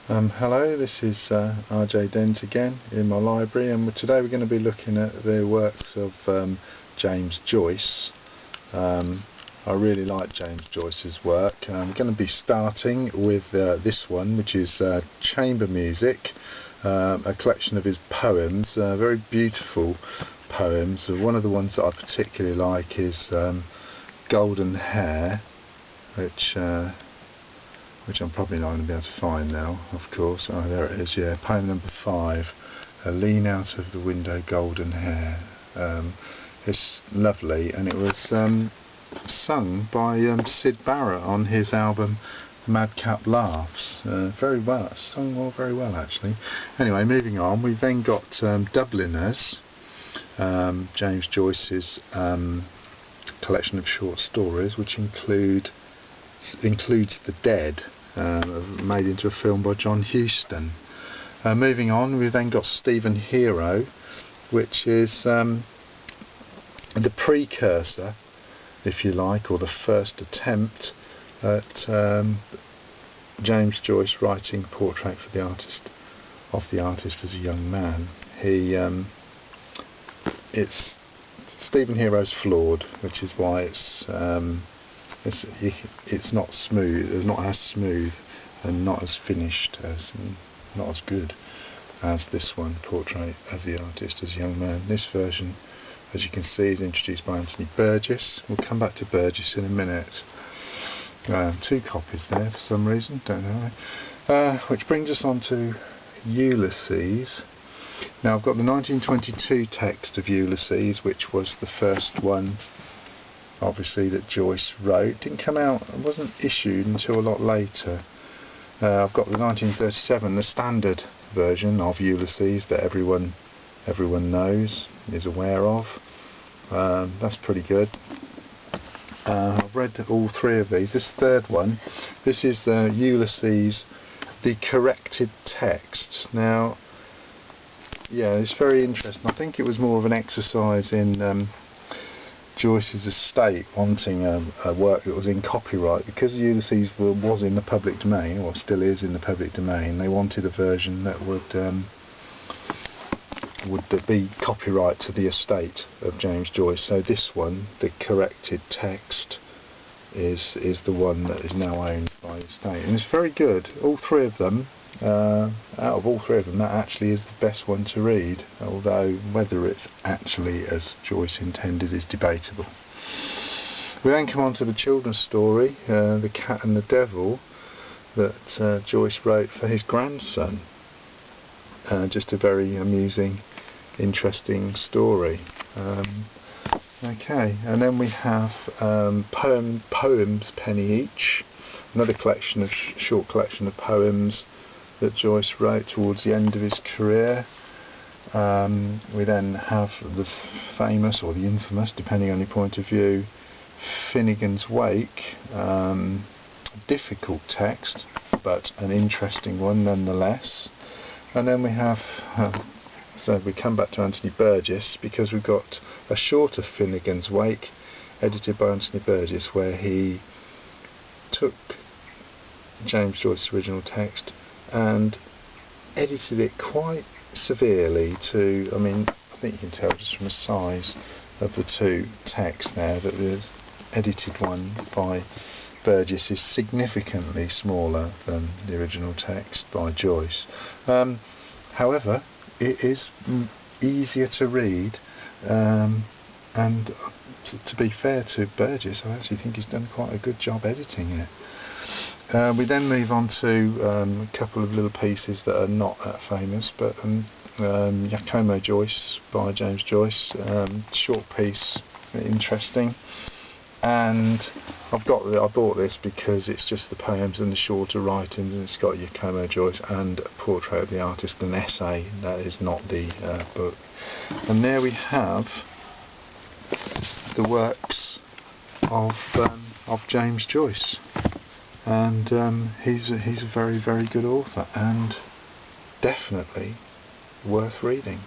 Hello, this is R J Dent again in my library, and today we're going to be looking at the works of James Joyce. I really like James Joyce's work. I'm going to be starting with this one, which is Chamber Music, a collection of his poems, very beautiful poems. One of the ones that I particularly like is Golden Hair, which I'm probably not going to be able to find now, of course. Oh, there it is, yeah, poem number 5, Lean Out of the Window, Golden Hair. It's lovely, and it was sung by Syd Barrett on his album Madcap Laughs. Very well, it's sung very well actually. Anyway, moving on, we've then got Dubliners, James Joyce's collection of short stories, which includes The Dead, made into a film by John Huston. Moving on, we've then got Stephen Hero, which is the precursor, if you like, or the first attempt at James Joyce writing portrait for the artist as a young man. It's Stephen Hero's flawed, which is why it's not smooth, not as smooth and not as finished as, not as good as this one, Portrait of the Artist as a Young Man. This version, as you can see, is introduced by Anthony Burgess. We'll come back to Burgess in a minute. 2 copies there for some reason, don't know. Which brings us on to Ulysses. Now I've got the 1922 text of Ulysses, which was the first one obviously that Joyce wrote. Didn't come out, it wasn't issued until a lot later. I've got the 1937, the standard version of Ulysses that everyone knows, is aware of. That's pretty good. I've read all 3 of these. This third one, this is Ulysses, the corrected text. Now, yeah, it's very interesting. I think it was more of an exercise in Joyce's estate wanting a work that was in copyright, because Ulysses was in the public domain, or still is in the public domain. They wanted a version that would be copyright to the estate of James Joyce. So this one, the corrected text, is the one that is now owned by the estate, and it's very good. All 3 of them. Out of all 3 of them, that actually is the best one to read, although whether it's actually as Joyce intended is debatable. We then come on to the children's story, The Cat and the Devil, that Joyce wrote for his grandson. Just a very amusing, interesting story. Okay, and then we have Poems Penny Each, another collection of short collection of poems that Joyce wrote towards the end of his career. We then have the famous, or the infamous, depending on your point of view, Finnegan's Wake. Difficult text, but an interesting one nonetheless. And then we have, so we come back to Anthony Burgess, because we've got a shorter Finnegan's Wake, edited by Anthony Burgess, where he took James Joyce's original text and edited it quite severely to, I mean, I think you can tell just from the size of the 2 texts there that the edited one by Burgess is significantly smaller than the original text by Joyce. However, it is easier to read, and to be fair to Burgess, I actually think he's done quite a good job editing it. We then move on to a couple of little pieces that are not that famous, but Yakomo Joyce by James Joyce, short piece, interesting. And I bought this because it's just the poems and the shorter writings, and it's got Yakomo Joyce and Portrait of the Artist, an essay. That is not the book. And there we have the works of James Joyce. And he's a very, very good author, and definitely worth reading.